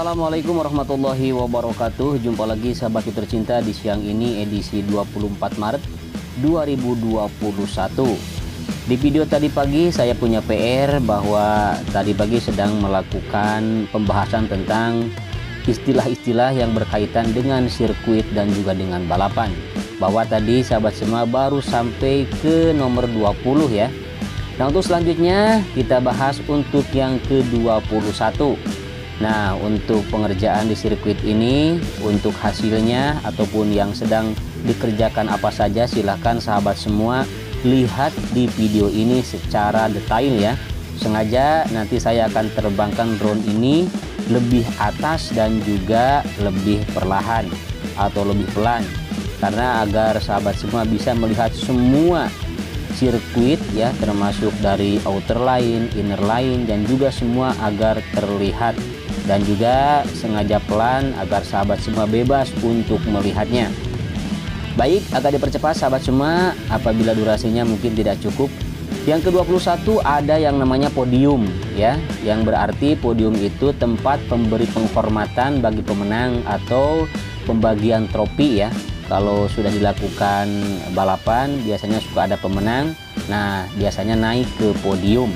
Assalamualaikum warahmatullahi wabarakatuh. Jumpa lagi sahabat tercinta di siang ini edisi 24 Maret 2021. Di video tadi pagi saya punya PR bahwa tadi pagi sedang melakukan pembahasan tentang istilah-istilah yang berkaitan dengan sirkuit dan juga dengan balapan. Bahwa tadi sahabat semua baru sampai ke nomor 20 ya. Nah, untuk selanjutnya kita bahas untuk yang ke-21. Nah, untuk pengerjaan di sirkuit ini, untuk hasilnya ataupun yang sedang dikerjakan apa saja, silahkan sahabat semua lihat di video ini secara detail ya. Sengaja nanti saya akan terbangkan drone ini lebih atas dan juga lebih perlahan atau lebih pelan, karena agar sahabat semua bisa melihat semua sirkuit ya, termasuk dari outer line, inner line, dan juga semua agar terlihat, dan juga sengaja pelan agar sahabat semua bebas untuk melihatnya. Baik, agak dipercepat sahabat semua apabila durasinya mungkin tidak cukup. Yang ke-21 ada yang namanya podium ya, yang berarti podium itu tempat pemberi penghormatan bagi pemenang atau pembagian trofi ya. Kalau sudah dilakukan balapan biasanya suka ada pemenang, nah biasanya naik ke podium.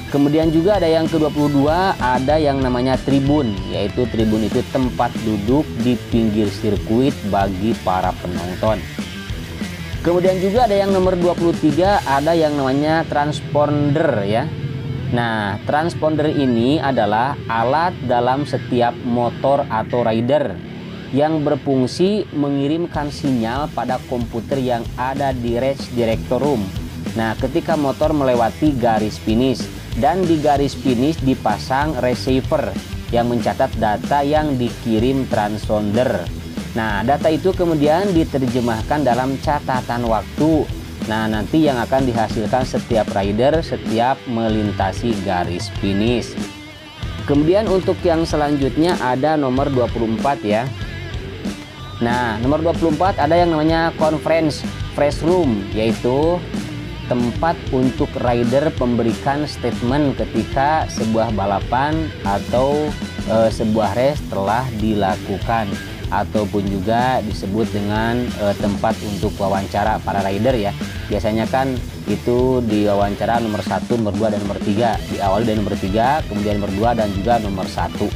Kemudian juga ada yang ke-22, ada yang namanya tribun, yaitu tribun itu tempat duduk di pinggir sirkuit bagi para penonton. Kemudian juga ada yang nomor 23, ada yang namanya transponder ya. Nah, transponder ini adalah alat dalam setiap motor atau rider yang berfungsi mengirimkan sinyal pada komputer yang ada di race director room. Nah, ketika motor melewati garis finish, dan di garis finish dipasang receiver yang mencatat data yang dikirim transponder. Nah, data itu kemudian diterjemahkan dalam catatan waktu. Nah, nanti yang akan dihasilkan setiap rider setiap melintasi garis finish. Kemudian untuk yang selanjutnya ada nomor 24 ya. Nah, nomor 24 ada yang namanya conference press room, yaitu tempat untuk rider memberikan statement ketika sebuah balapan atau sebuah race telah dilakukan, ataupun juga disebut dengan tempat untuk wawancara para rider ya. Biasanya kan itu di wawancara nomor 1, nomor 2, dan nomor 3. Diawali dari nomor 3, kemudian nomor 2, dan juga nomor 1.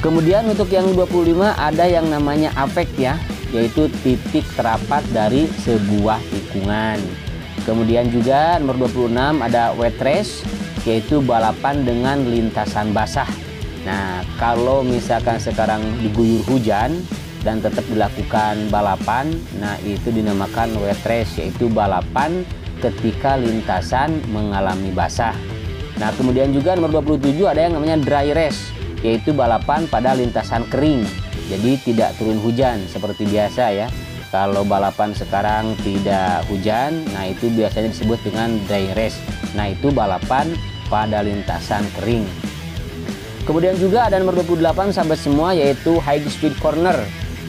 Kemudian untuk yang 25 ada yang namanya apex ya, yaitu titik terapat dari sebuah tikungan. Kemudian juga nomor 26 ada wet race, yaitu balapan dengan lintasan basah. Nah, kalau misalkan sekarang diguyur hujan dan tetap dilakukan balapan, nah itu dinamakan wet race, yaitu balapan ketika lintasan mengalami basah. Nah, kemudian juga nomor 27 ada yang namanya dry race, yaitu balapan pada lintasan kering, jadi tidak turun hujan seperti biasa ya. Kalau balapan sekarang tidak hujan, nah itu biasanya disebut dengan dry race. Nah, itu balapan pada lintasan kering. Kemudian juga ada nomor 28 sampai semua, yaitu high speed corner,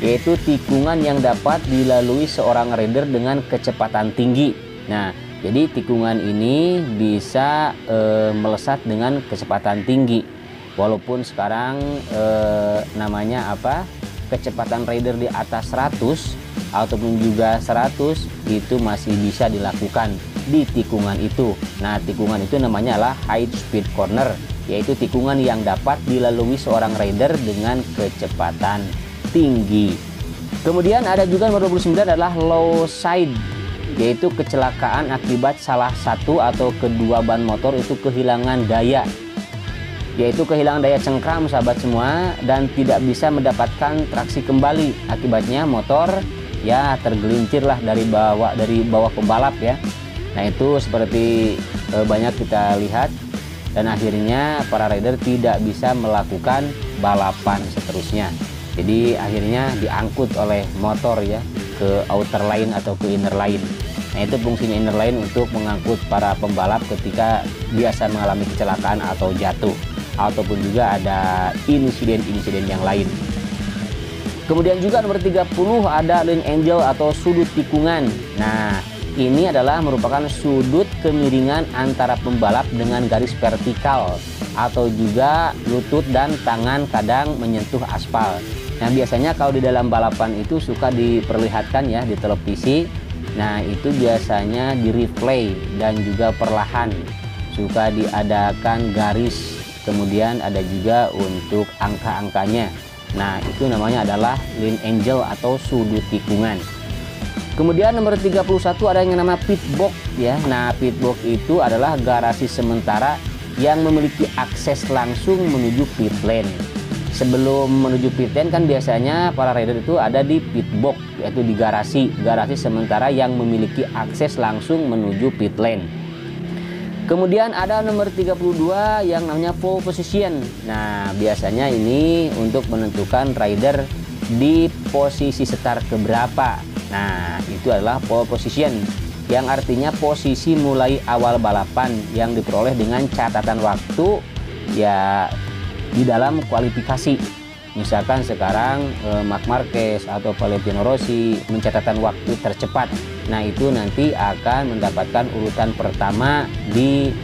yaitu tikungan yang dapat dilalui seorang rider dengan kecepatan tinggi. Nah, jadi tikungan ini bisa melesat dengan kecepatan tinggi. Walaupun sekarang namanya apa? Kecepatan rider di atas 100 ataupun juga 100 itu masih bisa dilakukan di tikungan itu. Nah, tikungan itu namanya adalah high speed corner, yaitu tikungan yang dapat dilalui seorang rider dengan kecepatan tinggi. Kemudian ada juga nomor 29 adalah low side, yaitu kecelakaan akibat salah satu atau kedua ban motor itu kehilangan daya, yaitu kehilangan daya cengkram sahabat semua, dan tidak bisa mendapatkan traksi kembali. Akibatnya motor ya tergelincir lah dari bawah pembalap ya. Nah, itu seperti banyak kita lihat, dan akhirnya para rider tidak bisa melakukan balapan seterusnya. Jadi akhirnya diangkut oleh motor ya ke outer line atau ke inner line. Nah, itu fungsinya inner line untuk mengangkut para pembalap ketika biasa mengalami kecelakaan atau jatuh, ataupun juga ada insiden-insiden yang lain. Kemudian juga nomor 30 ada line angle atau sudut tikungan. Nah, ini adalah merupakan sudut kemiringan antara pembalap dengan garis vertikal atau juga lutut dan tangan kadang menyentuh aspal. Nah, biasanya kalau di dalam balapan itu suka diperlihatkan ya di televisi. Nah, itu biasanya di replay dan juga perlahan. Suka diadakan garis, kemudian ada juga untuk angka-angkanya. Nah, itu namanya adalah line angle atau sudut tikungan. Kemudian nomor 31 ada yang namanya pit box ya. Nah, pit box itu adalah garasi sementara yang memiliki akses langsung menuju pit lane. Sebelum menuju pit lane kan biasanya para rider itu ada di pit box, yaitu di garasi sementara yang memiliki akses langsung menuju pit lane. Kemudian ada nomor 32 yang namanya pole position. Nah, biasanya ini untuk menentukan rider di posisi start keberapa. Nah, itu adalah pole position, yang artinya posisi mulai awal balapan yang diperoleh dengan catatan waktu ya di dalam kualifikasi. Misalkan sekarang Marc Marquez atau Valentino Rossi mencatatkan waktu tercepat. Nah, itu nanti akan mendapatkan urutan pertama di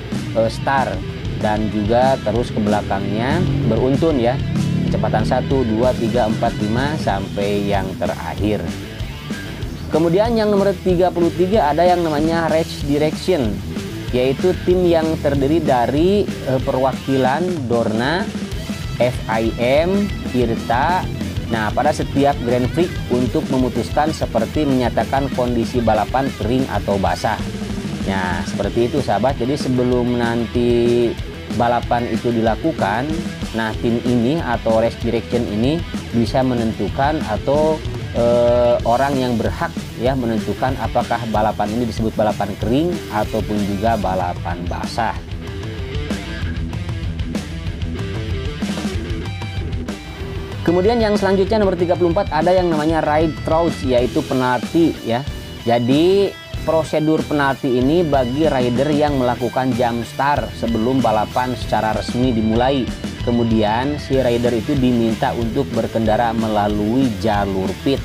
start dan juga terus ke belakangnya beruntun ya. Kecepatan 1, 2, 3, 4, 5 sampai yang terakhir. Kemudian yang nomor 33 ada yang namanya race direction, yaitu tim yang terdiri dari perwakilan Dorna, FIM, IRTA. Nah, pada setiap Grand Prix untuk memutuskan seperti menyatakan kondisi balapan kering atau basah. Nah, seperti itu sahabat. Jadi sebelum nanti balapan itu dilakukan, nah tim ini atau race direction ini bisa menentukan atau orang yang berhak ya menentukan apakah balapan ini disebut balapan kering ataupun juga balapan basah. Kemudian yang selanjutnya nomor 34 ada yang namanya ride through, yaitu penalti ya. Jadi prosedur penalti ini bagi rider yang melakukan jump start sebelum balapan secara resmi dimulai. Kemudian si rider itu diminta untuk berkendara melalui jalur pit.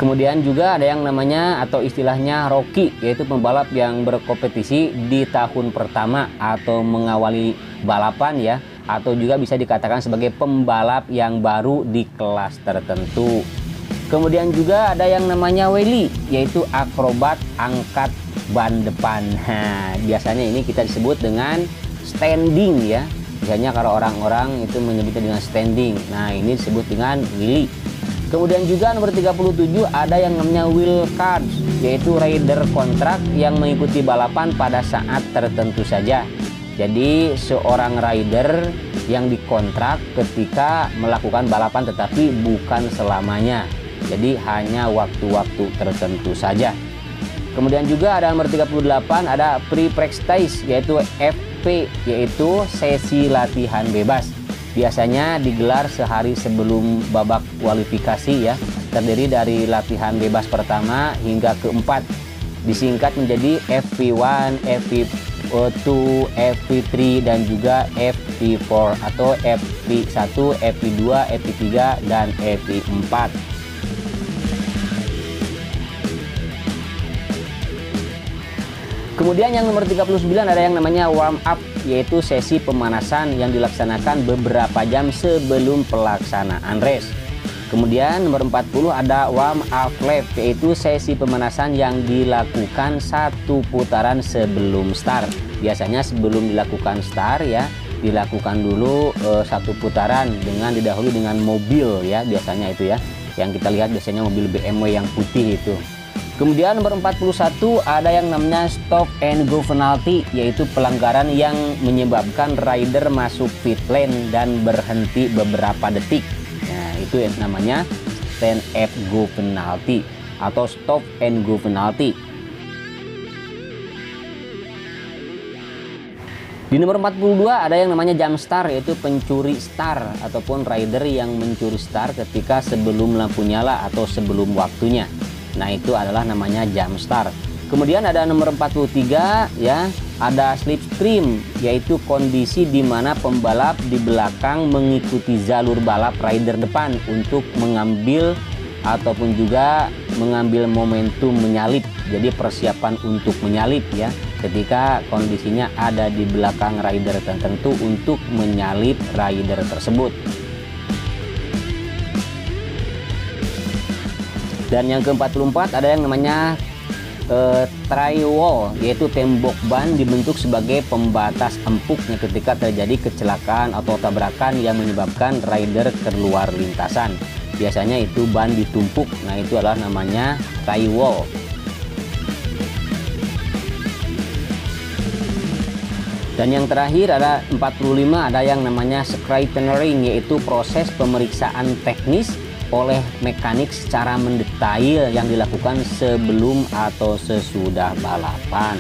Kemudian juga ada yang namanya atau istilahnya rookie, yaitu pembalap yang berkompetisi di tahun pertama atau mengawali balapan ya, atau juga bisa dikatakan sebagai pembalap yang baru di kelas tertentu. Kemudian juga ada yang namanya wheelie, yaitu akrobat angkat ban depan. Nah, biasanya ini kita disebut dengan standing ya. Biasanya kalau orang-orang itu menyebutnya dengan standing. Nah, ini disebut dengan wheelie. Kemudian juga nomor 37 ada yang namanya wheel cards, yaitu rider kontrak yang mengikuti balapan pada saat tertentu saja. Jadi seorang rider yang dikontrak ketika melakukan balapan tetapi bukan selamanya. Jadi hanya waktu-waktu tertentu saja. Kemudian juga ada nomor 38 ada pre-practice, yaitu FP, yaitu sesi latihan bebas. Biasanya digelar sehari sebelum babak kualifikasi ya, terdiri dari latihan bebas pertama hingga keempat, disingkat menjadi FP1, FP2, FP3 dan juga FP4 atau FP1, FP2, FP3 dan FP4. Kemudian yang nomor 39 ada yang namanya warm up, yaitu sesi pemanasan yang dilaksanakan beberapa jam sebelum pelaksanaan race. Kemudian nomor 40 ada warm up lap, yaitu sesi pemanasan yang dilakukan satu putaran sebelum start. Biasanya sebelum dilakukan start ya, dilakukan dulu satu putaran dengan didahului dengan mobil ya, biasanya itu ya. Yang kita lihat biasanya mobil BMW yang putih itu. Kemudian nomor 41 ada yang namanya stop and go penalty, yaitu pelanggaran yang menyebabkan rider masuk pit lane dan berhenti beberapa detik. Nah, itu yang namanya stand and go penalty atau stop and go penalty. Di nomor 42 ada yang namanya jump start, yaitu pencuri start ataupun rider yang mencuri start ketika sebelum lampu nyala atau sebelum waktunya. Nah, itu adalah namanya jump start. Kemudian ada nomor 43 ya, ada slipstream, yaitu kondisi di mana pembalap di belakang mengikuti jalur balap rider depan untuk mengambil ataupun juga mengambil momentum menyalip jadi persiapan untuk menyalip ya, ketika kondisinya ada di belakang rider tertentu untuk menyalip rider tersebut. Dan yang ke-44 ada yang namanya tri-wall, yaitu tembok ban dibentuk sebagai pembatas empuknya ketika terjadi kecelakaan atau tabrakan yang menyebabkan rider keluar lintasan. Biasanya itu ban ditumpuk, nah itu adalah namanya tri-wall. Dan yang terakhir ada 45, ada yang namanya scrutineering, yaitu proses pemeriksaan teknis oleh mekanik secara mendetail yang dilakukan sebelum atau sesudah balapan.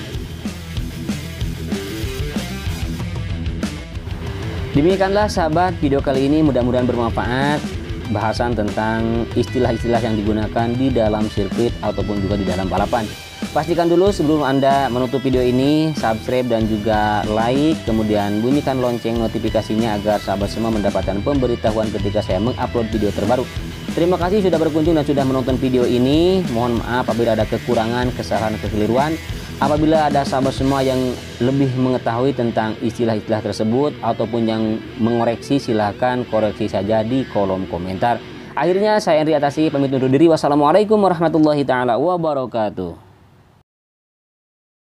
Demikianlah sahabat video kali ini, mudah-mudahan bermanfaat, bahasan tentang istilah-istilah yang digunakan di dalam sirkuit ataupun juga di dalam balapan. Pastikan dulu sebelum Anda menutup video ini, subscribe dan juga like, kemudian bunyikan lonceng notifikasinya agar sahabat semua mendapatkan pemberitahuan ketika saya mengupload video terbaru. Terima kasih sudah berkunjung dan sudah menonton video ini. Mohon maaf apabila ada kekurangan, kesalahan, kekeliruan. Apabila ada sahabat semua yang lebih mengetahui tentang istilah-istilah tersebut ataupun yang mengoreksi, silahkan koreksi saja di kolom komentar. Akhirnya saya Henry Atasi pamit undur diri. Wassalamualaikum warahmatullahi taala wabarakatuh.